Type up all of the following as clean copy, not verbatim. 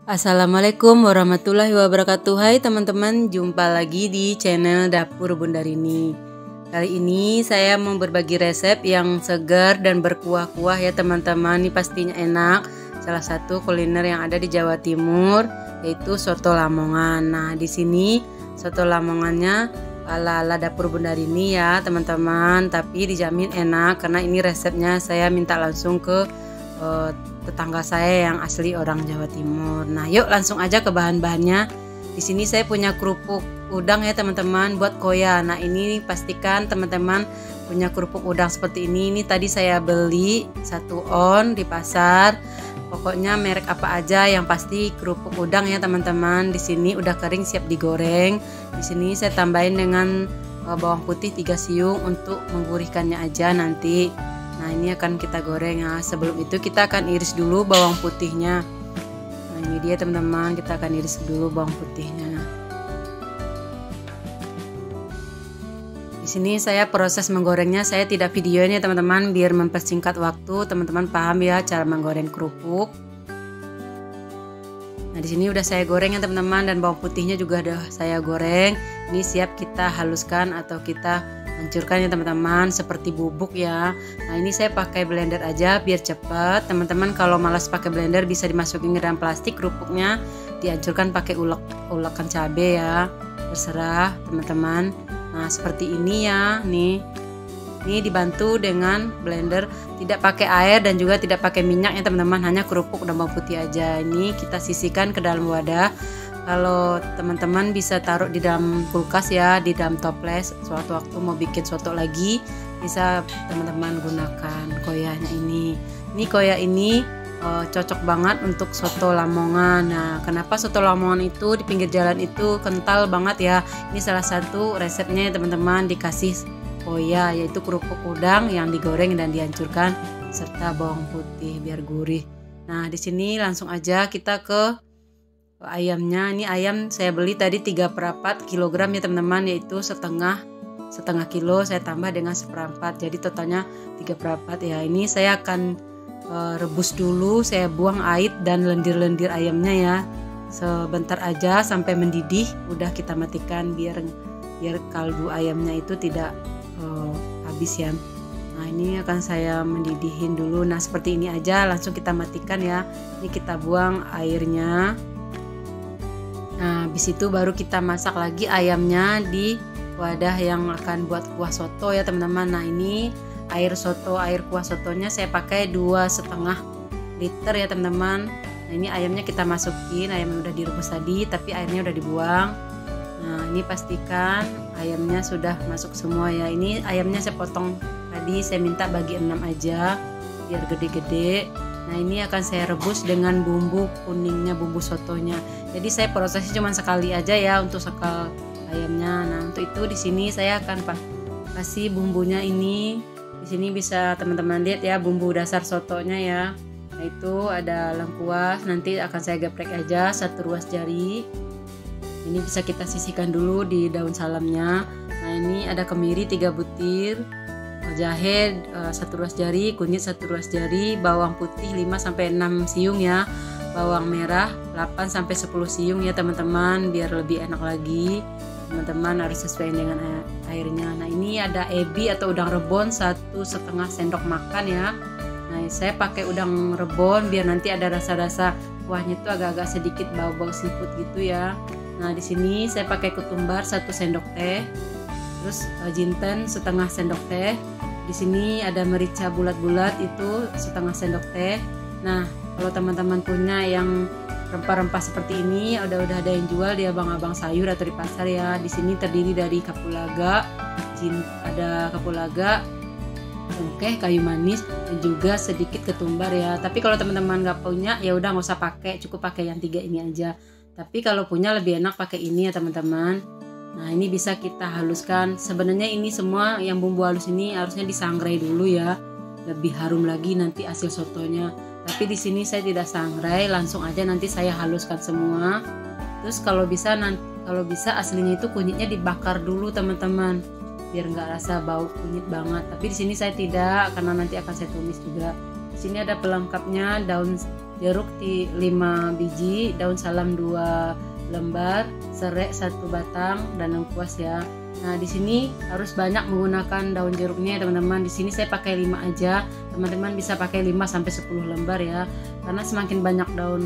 Assalamualaikum warahmatullahi wabarakatuh. Hai teman-teman, jumpa lagi di channel Dapur Bunda Rini. Kali ini saya mau berbagi resep yang segar dan berkuah-kuah ya teman-teman. Ini pastinya enak. Salah satu kuliner yang ada di Jawa Timur yaitu soto Lamongan. Nah, di sini soto Lamongannya ala-ala Dapur Bunda Rini ya teman-teman, tapi dijamin enak karena ini resepnya saya minta langsung ke tetangga saya yang asli orang Jawa Timur. Nah, yuk langsung aja ke bahan-bahannya. Di sini saya punya kerupuk udang ya teman-teman buat koya. Nah, ini pastikan teman-teman punya kerupuk udang seperti ini. Ini tadi saya beli 1 on di pasar. Pokoknya merek apa aja yang pasti kerupuk udang ya teman-teman. Di sini udah kering siap digoreng. Di sini saya tambahin dengan bawang putih 3 siung untuk menggurihkannya aja nanti. Nah, ini akan kita goreng ya. Sebelum itu kita akan iris dulu bawang putihnya. Nah, ini dia teman-teman, kita akan iris dulu bawang putihnya. Di sini saya proses menggorengnya, saya tidak videonya teman-teman biar mempersingkat waktu. Teman-teman paham ya cara menggoreng kerupuk. Nah, di sini udah saya goreng ya teman-teman, dan bawang putihnya juga udah saya goreng. Ini siap kita haluskan atau kita hancurkan ya teman-teman seperti bubuk ya. Nah, ini saya pakai blender aja biar cepat. Teman-teman kalau malas pakai blender bisa dimasukin ke dalam plastik kerupuknya, dihancurkan pakai ulekan cabai ya. Terserah teman-teman. Nah, seperti ini ya. Nih. Ini dibantu dengan blender, tidak pakai air dan juga tidak pakai minyak ya teman-teman, hanya kerupuk dan bawang putih aja. Ini kita sisihkan ke dalam wadah. Kalau teman-teman bisa taruh di dalam kulkas ya, di dalam toples. Suatu waktu mau bikin soto lagi, bisa teman-teman gunakan koyanya ini. Ini koya ini cocok banget untuk soto Lamongan. Nah, kenapa soto Lamongan itu di pinggir jalan itu kental banget ya? Ini salah satu resepnya teman-teman, dikasih koya yaitu kerupuk udang yang digoreng dan dihancurkan serta bawang putih biar gurih. Nah, di sini langsung aja kita ke ayamnya. Ini ayam saya beli tadi 3/4 kilogram ya teman-teman, yaitu setengah kilo saya tambah dengan 1/4, jadi totalnya 3/4 ya. Ini saya akan rebus dulu, saya buang air dan lendir-lendir ayamnya ya, sebentar aja sampai mendidih. Udah kita matikan biar kaldu ayamnya itu tidak habis ya. Nah, ini akan saya mendidihin dulu. Nah, seperti ini aja langsung kita matikan ya. Ini kita buang airnya. Nah, habis itu baru kita masak lagi ayamnya di wadah yang akan buat kuah soto ya teman-teman. Nah, ini air kuah sotonya saya pakai 2,5 liter ya teman-teman. Nah, ini ayamnya kita masukin, ayam yang udah direbus tadi tapi airnya udah dibuang. Nah, ini pastikan ayamnya sudah masuk semua ya. Ini ayamnya saya potong tadi, saya minta bagi 6 aja biar gede-gede. Nah, ini akan saya rebus dengan bumbu kuningnya, bumbu sotonya. Jadi saya prosesnya cuma sekali aja ya untuk sekal ayamnya. Nah, untuk itu di sini saya akan kasih bumbunya ini. Di sini bisa teman-teman lihat ya bumbu dasar sotonya ya. Nah, itu ada lengkuas, nanti akan saya geprek aja 1 ruas jari. Ini bisa kita sisihkan dulu di daun salamnya. Nah, ini ada kemiri 3 butir, jahe 1 ruas jari, kunyit 1 ruas jari, bawang putih 5-6 siung ya, bawang merah 8-10 siung ya teman-teman, biar lebih enak lagi. Teman-teman harus sesuai dengan airnya. Nah, ini ada ebi atau udang rebon 1,5 sendok makan ya. Nah, saya pakai udang rebon biar nanti ada rasa-rasa kuahnya itu agak-agak sedikit bau-bau seafood gitu ya. Nah, di sini saya pakai ketumbar 1 sendok teh, terus jinten 1/2 sendok teh. Di sini ada merica bulat-bulat itu 1/2 sendok teh. Nah, kalau teman-teman punya yang rempah-rempah seperti ini, udah ada yang jual di abang-abang sayur atau di pasar ya. Di sini terdiri dari kapulaga, ada kapulaga, cengkeh, kayu manis, dan juga sedikit ketumbar ya. Tapi kalau teman-teman nggak punya, ya udah nggak usah pakai, cukup pakai yang 3 ini aja. Tapi kalau punya lebih enak pakai ini ya teman-teman. Nah, ini bisa kita haluskan. Sebenarnya ini semua yang bumbu halus ini harusnya disangrai dulu ya, lebih harum lagi nanti hasil sotonya. Tapi di sini saya tidak sangrai, langsung aja nanti saya haluskan semua. Terus kalau bisa aslinya itu kunyitnya dibakar dulu teman-teman, biar nggak rasa bau kunyit banget. Tapi di sini saya tidak, karena nanti akan saya tumis juga. Di sini ada pelengkapnya, daun jeruk 5 biji, daun salam 2 lembar, serai 1 batang, dan lengkuas ya. Nah, di sini harus banyak menggunakan daun jeruknya teman-teman. Di sini saya pakai 5 aja. Teman-teman bisa pakai 5 sampai 10 lembar ya. Karena semakin banyak daun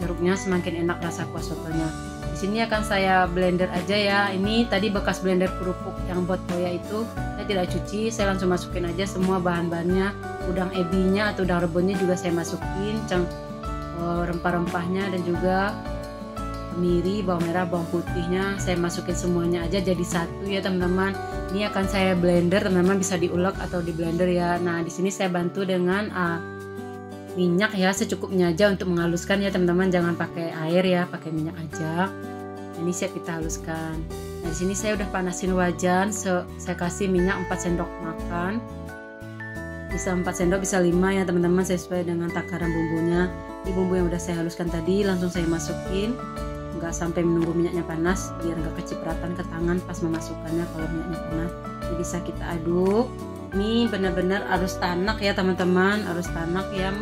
jeruknya semakin enak rasa kuah sotonya. Di sini akan saya blender aja ya. Ini tadi bekas blender kerupuk yang buat koya itu saya tidak cuci, saya langsung masukin aja semua bahan-bahannya. Udang ebinya atau udang rebonnya juga saya masukin, rempah-rempahnya dan juga kemiri, bawang merah, bawang putihnya saya masukin semuanya aja jadi satu ya teman-teman. Ini akan saya blender, teman-teman bisa diulek atau di blender ya. Nah, di sini saya bantu dengan minyak ya, secukupnya aja untuk menghaluskan ya teman-teman. Jangan pakai air ya, pakai minyak aja. Ini siap kita haluskan. Nah, di sini saya udah panasin wajan, saya kasih minyak 4 sendok makan. Bisa 4 sendok, bisa 5 ya teman-teman, sesuai dengan takaran bumbunya. Ini bumbu yang udah saya haluskan tadi langsung saya masukin. Nggak sampai menunggu minyaknya panas biar nggak kecipratan ke tangan pas memasukkannya kalau minyaknya panas. Ini bisa kita aduk. Ini benar-benar harus tanak ya teman-teman, harus tanak ya.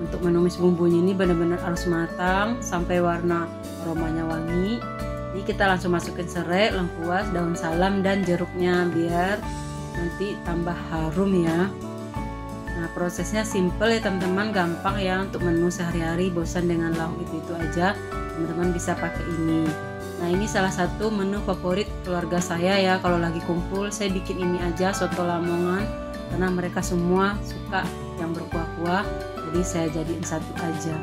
Untuk menumis bumbunya ini benar-benar harus matang sampai warna aromanya wangi. Ini kita langsung masukin serai, lengkuas, daun salam, dan jeruknya biar nanti tambah harum ya. Nah, prosesnya simple ya teman-teman, gampang ya untuk menu sehari-hari. Bosan dengan lauk itu aja, teman-teman bisa pakai ini. Nah, ini salah satu menu favorit keluarga saya ya. Kalau lagi kumpul saya bikin ini aja, soto Lamongan, karena mereka semua suka yang berkuah-kuah, jadi saya jadiin satu aja.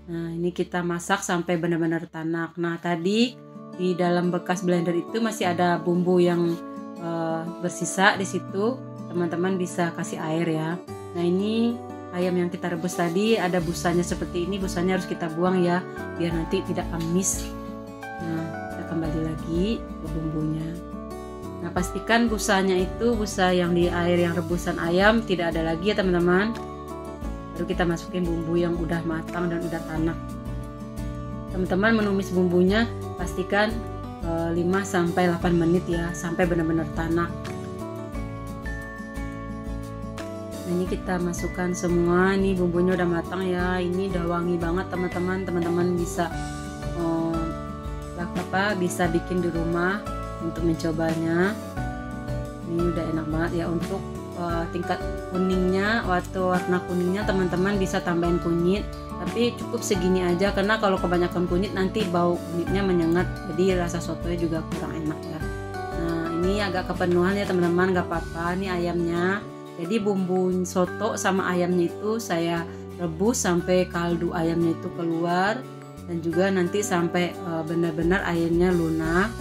Nah, ini kita masak sampai benar-benar tanak. Nah, tadi di dalam bekas blender itu masih ada bumbu yang bersisa di situ, teman-teman bisa kasih air ya. Nah, ini ayam yang kita rebus tadi ada busanya seperti ini, busanya harus kita buang ya biar nanti tidak amis. Nah, kita kembali lagi ke bumbunya. Nah, pastikan busanya itu busa yang di air yang rebusan ayam tidak ada lagi ya teman-teman. Baru kita masukin bumbu yang udah matang dan udah tanak. Teman-teman menumis bumbunya pastikan 5-8 menit ya, sampai benar-benar tanak. Nah, ini kita masukkan semua. Ini bumbunya udah matang ya, ini udah wangi banget teman-teman. Teman-teman bisa bisa bikin di rumah untuk mencobanya. Ini udah enak banget ya. Untuk tingkat kuningnya, warna kuningnya teman-teman bisa tambahin kunyit, tapi cukup segini aja karena kalau kebanyakan kunyit nanti bau kunyitnya menyengat, jadi rasa sotonya juga kurang enak ya. Nah, ini agak kepenuhan ya teman-teman, gak apa-apa. Ini ayamnya, jadi bumbu soto sama ayamnya itu saya rebus sampai kaldu ayamnya itu keluar, dan juga nanti sampai benar-benar ayamnya lunak.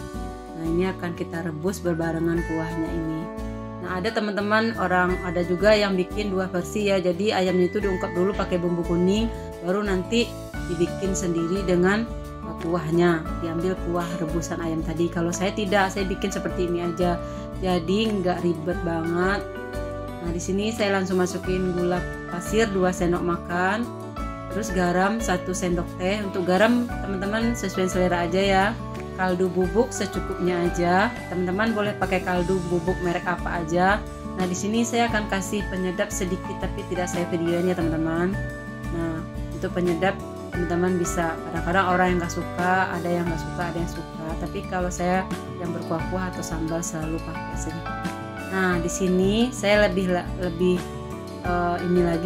Nah, ini akan kita rebus berbarengan kuahnya ini. Nah, ada teman-teman ada juga yang bikin 2 versi ya. Jadi ayamnya itu diungkep dulu pakai bumbu kuning, baru nanti dibikin sendiri dengan kuahnya, diambil kuah rebusan ayam tadi. Kalau saya tidak, saya bikin seperti ini aja. Jadi nggak ribet banget. Nah, di sini saya langsung masukin gula pasir 2 sendok makan, terus garam 1 sendok teh. Untuk garam teman-teman sesuai selera aja ya. Kaldu bubuk secukupnya aja. Teman-teman boleh pakai kaldu bubuk merek apa aja. Nah, di sini saya akan kasih penyedap sedikit tapi tidak saya videoin ya teman-teman. Nah, untuk penyedap teman-teman bisa, kadang-kadang orang yang nggak suka, ada yang nggak suka, ada yang suka. Tapi kalau saya yang berkuah-kuah atau sambal selalu pakai sedikit. Nah, di sini saya lebih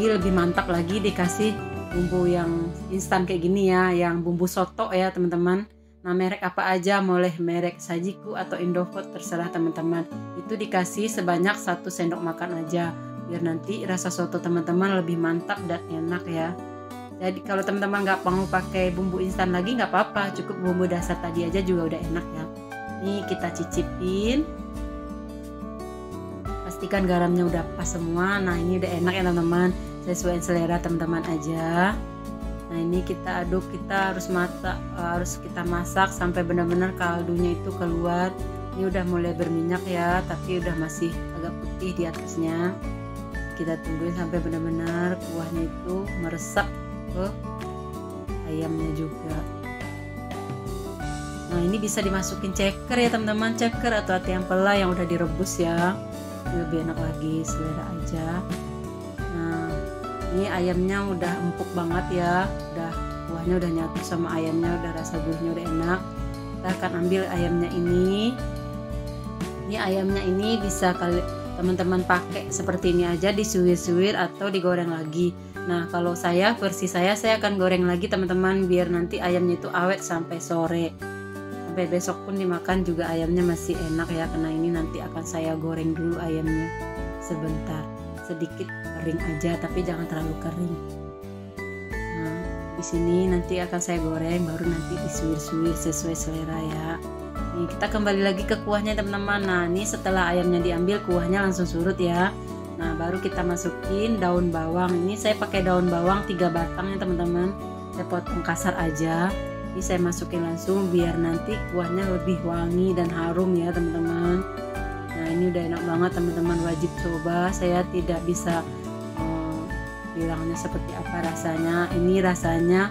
lebih mantap lagi dikasih bumbu yang instan kayak gini ya, yang bumbu soto ya teman-teman. Nah, merek apa aja, boleh merek Sajiku atau Indofood, terserah teman-teman. Itu dikasih sebanyak 1 sendok makan aja, biar nanti rasa soto teman-teman lebih mantap dan enak ya. Jadi kalau teman-teman nggak mau pakai bumbu instan lagi nggak apa-apa, cukup bumbu dasar tadi aja juga udah enak ya. Nih kita cicipin, pastikan garamnya udah pas semua. Nah, ini udah enak ya teman-teman, sesuai selera teman-teman aja. Nah, ini kita aduk, kita harus kita masak sampai benar-benar kaldunya itu keluar. Ini udah mulai berminyak ya, tapi udah masih agak putih di atasnya. Kita tungguin sampai benar-benar kuahnya itu meresap ke ayamnya juga. Nah, ini bisa dimasukin ceker ya teman-teman, ceker atau ati ampela yang udah direbus ya. Ini lebih enak lagi, selera aja. Nah, Ini ayamnya udah empuk banget ya, kuahnya udah nyatu sama ayamnya, udah rasa gurihnya udah enak. Kita akan ambil ayamnya ini. Ini ayamnya ini bisa teman-teman pakai seperti ini aja, disuir-suir atau digoreng lagi. Nah kalau versi saya akan goreng lagi teman-teman, biar nanti ayamnya itu awet sampai sore, sampai besok pun dimakan juga ayamnya masih enak ya. Karena ini nanti akan saya goreng dulu ayamnya sebentar, sedikit kering aja tapi jangan terlalu kering. Nah di sini nanti akan saya goreng, baru nanti disuir-suir sesuai selera ya. Nih, kita kembali lagi ke kuahnya teman-teman. Nah ini setelah ayamnya diambil, kuahnya langsung surut ya. Nah baru kita masukin daun bawang. Ini saya pakai daun bawang 3 batang ya teman-teman, saya potong kasar aja. Ini saya masukin langsung biar nanti kuahnya lebih wangi dan harum ya teman-teman. Nah ini udah enak banget teman-teman, wajib coba. Saya tidak bisa bilangnya seperti apa rasanya. Ini rasanya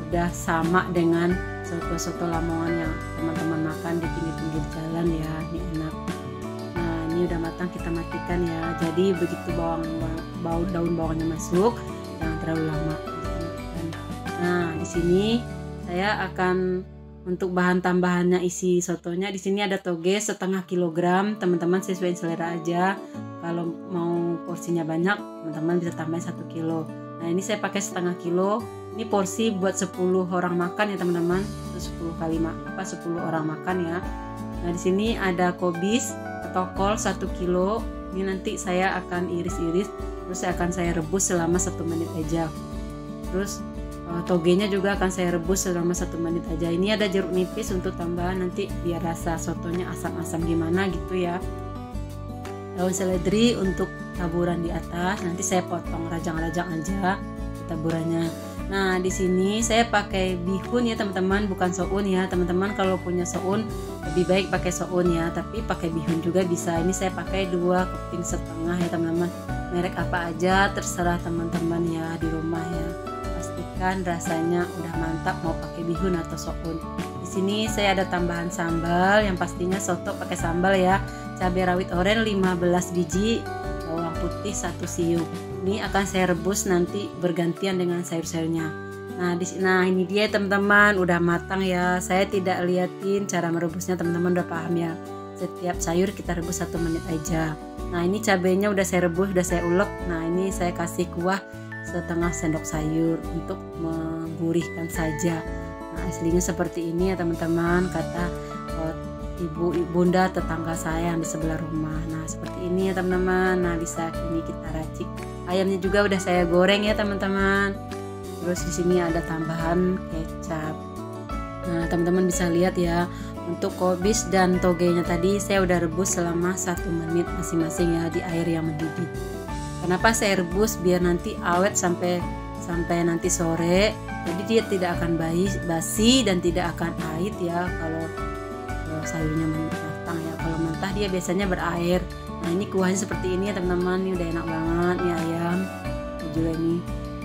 udah sama dengan soto-soto Lamongan yang teman-teman makan di pinggir-pinggir jalan ya. Ini enak. Nah ini udah matang, kita matikan ya. Jadi begitu daun bawangnya masuk, jangan terlalu lama. Nah di sini saya akan untuk bahan tambahannya isi sotonya. Di sini ada toge setengah kilogram, teman-teman sesuai selera aja. Kalau mau porsinya banyak, teman-teman bisa tambahin 1 kilo. Nah ini saya pakai setengah kilo. Ini porsi buat 10 orang makan ya teman-teman. 10 kali 10 orang makan ya. Nah di sini ada kobis atau kol 1 kilo. Ini nanti saya akan iris-iris, terus saya rebus selama 1 menit aja. Terus togenya juga akan saya rebus selama 1 menit aja. Ini ada jeruk nipis untuk tambahan nanti biar rasa sotonya asam-asam gimana gitu ya. Daun seledri untuk taburan di atas, nanti saya potong rajang-rajang aja taburannya. Nah di sini saya pakai bihun ya teman-teman, bukan soun ya teman-teman. Kalau punya soun lebih baik pakai soun ya, tapi pakai bihun juga bisa. Ini saya pakai 2 keping setengah ya teman-teman. Merek apa aja terserah teman-teman ya di rumah ya. Pastikan rasanya udah mantap mau pakai bihun atau soun. Di sini saya ada tambahan sambal, yang pastinya soto pakai sambal ya. Cabai rawit oranye 15 biji, bawang putih 1 siung. Ini akan saya rebus nanti bergantian dengan sayur-sayurnya. Nah ini dia teman-teman, udah matang ya. Saya tidak liatin cara merebusnya, teman-teman udah paham ya. Setiap sayur kita rebus 1 menit aja. Nah ini cabainya udah saya rebus, udah saya ulek. Nah ini saya kasih kuah setengah sendok sayur untuk menggurihkan saja. Nah aslinya seperti ini ya teman-teman, kata bunda tetangga saya yang di sebelah rumah. Nah seperti ini ya teman-teman. Nah bisa ini kita racik. Ayamnya juga udah saya goreng ya teman-teman. Terus di sini ada tambahan kecap. Nah teman-teman bisa lihat ya, untuk kobis dan togenya tadi saya udah rebus selama 1 menit masing-masing ya di air yang mendidih. Kenapa saya rebus? Biar nanti awet sampai nanti sore. Jadi dia tidak akan basi dan tidak akan pahit ya kalau sayurnya matang ya. Kalau mentah dia biasanya berair. Nah ini kuahnya seperti ini ya teman-teman. Ini udah enak banget nih ayam. Dan juga ini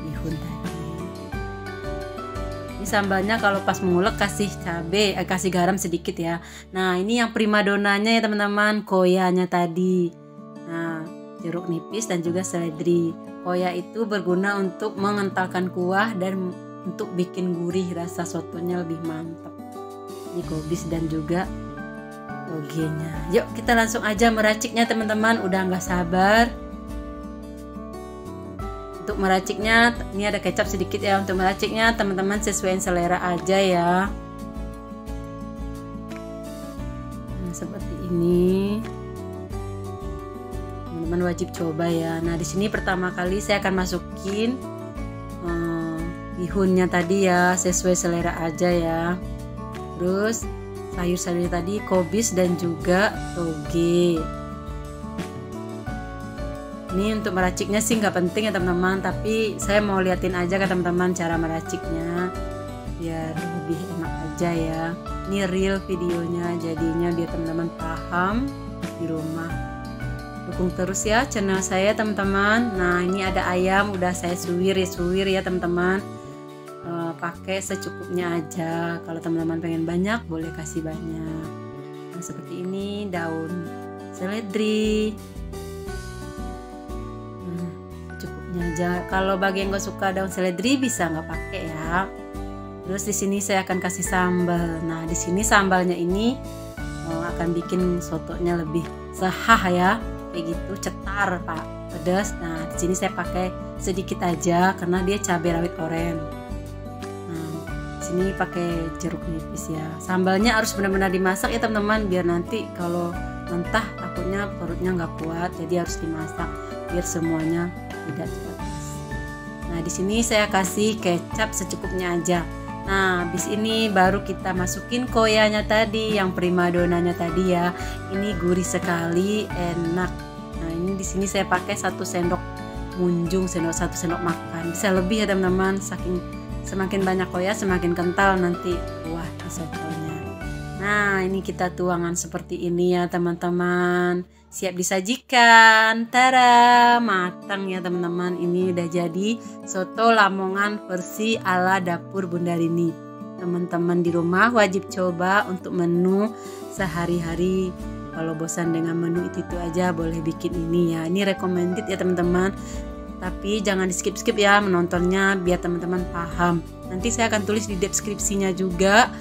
bihun tadi. Ini sambalnya kalau pas mengulek kasih kasih garam sedikit ya. Nah ini yang primadonanya ya teman-teman, koyanya tadi. Nah jeruk nipis dan juga seledri. Koya itu berguna untuk mengentalkan kuah dan untuk bikin gurih, rasa sotonya lebih mantap. Ini kobis dan juga togenya. Yuk kita langsung aja meraciknya teman-teman. Udah nggak sabar untuk meraciknya. Ini ada kecap sedikit ya. Untuk meraciknya teman-teman sesuai selera aja ya. Nah, seperti ini. Teman-teman wajib coba ya. Nah di sini pertama kali saya akan masukin bihunnya tadi ya, sesuai selera aja ya. Terus sayur-sayur tadi kobis dan juga toge. Ini untuk meraciknya sih nggak penting ya teman-teman, tapi saya mau liatin aja ke teman-teman cara meraciknya biar lebih enak aja ya. Ini real videonya jadinya biar teman-teman paham di rumah. Dukung terus ya channel saya teman-teman. Nah ini ada ayam udah saya suwir ya teman-teman. Pakai secukupnya aja. Kalau teman-teman pengen banyak boleh kasih banyak. Nah seperti ini daun seledri. Nah, secukupnya aja. Kalau bagi yang gak suka daun seledri bisa nggak pakai ya. Terus di sini saya akan kasih sambal. Nah, di sini sambalnya ini akan bikin sotonya lebih sehah ya. Kayak gitu, cetar Pak, pedas. Nah, di sini saya pakai sedikit aja karena dia cabai rawit oren. Nah, di sini pakai jeruk nipis ya. Sambalnya harus benar-benar dimasak ya teman-teman, biar nanti kalau mentah takutnya perutnya nggak kuat. Jadi harus dimasak biar semuanya tidak cepat habis. Nah, di sini saya kasih kecap secukupnya aja. Nah, habis ini baru kita masukin koyanya tadi, yang primadonanya tadi ya. Ini gurih sekali, enak. Nah, ini di sini saya pakai 1 sendok munjung, 1 sendok makan. Bisa lebih ya teman-teman, semakin banyak koya semakin kental nanti kuah sotonya. Nah, ini kita tuangan seperti ini ya teman-teman. Siap disajikan. Tada, matang ya teman-teman. Ini udah jadi soto Lamongan versi ala dapur Bunda Rini. Teman-teman di rumah wajib coba untuk menu sehari-hari. Kalau bosan dengan menu itu aja boleh bikin ini ya. Ini recommended ya teman-teman. Tapi jangan di skip-skip ya menontonnya biar teman-teman paham. Nanti saya akan tulis di deskripsinya juga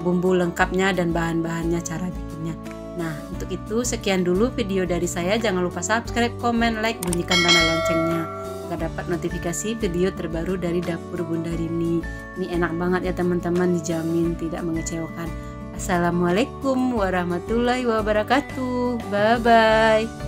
bumbu lengkapnya dan bahan-bahannya, cara bikinnya. Nah, untuk itu sekian dulu video dari saya. Jangan lupa subscribe, komen, like, bunyikan tanda loncengnya agar dapat notifikasi video terbaru dari dapur Bunda Rini. Ini enak banget ya teman-teman, dijamin tidak mengecewakan. Assalamualaikum warahmatullahi wabarakatuh. Bye bye.